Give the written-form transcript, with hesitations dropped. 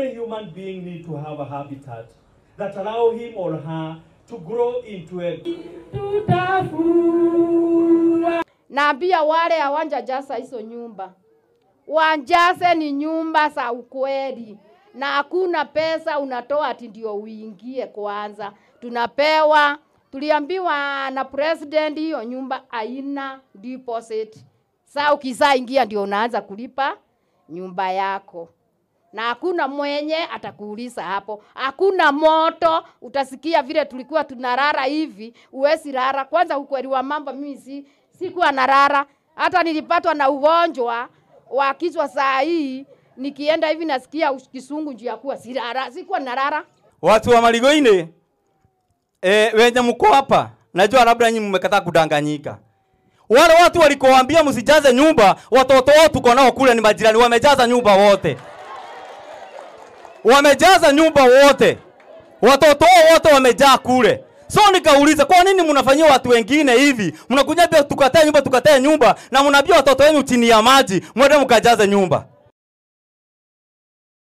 Every human being needs to have a habitat that allow him or her to grow into a... Naambia wale hawajajaza hizo nyumba, wanjaze ni nyumba za ukweli, na hakuna pesa unatoa ati ndio uingie kwanza. Tunapewa, tuliambiwa na president hiyo nyumba haina deposit. Sasa ukizaa ingia ndio unaanza kulipa nyumba yako. Na hakuna mwenye atakuuliza hapo. Hakuna moto, utasikia vile tulikuwa tunarara hivi, uwezi rara. Kwanza ukweli wa mambo mimi sikuwa narara. Hata nilipatwa na ugonjwa wa kichwa saa hii, nikienda hivi nasikia kisungu njia kuwa sirara, sikuwa narara. Watu wa Marigoine wenye mko hapa, najua labda nyinyi mmekataa kudanganyika. Wale watu walikowaambia msijaze nyumba, watoto wao tuko nao kule ni majirani, wamejaza nyumba wote. Wamejaza nyumba wote. Watoto wao wote wamejaa kule. So nikauliza, kwa nini mnafanyia watu wengine hivi? Mnakuja pia tukatae nyumba na mnaambia watoto wenu chini ya maji, mwende mkajaze nyumba.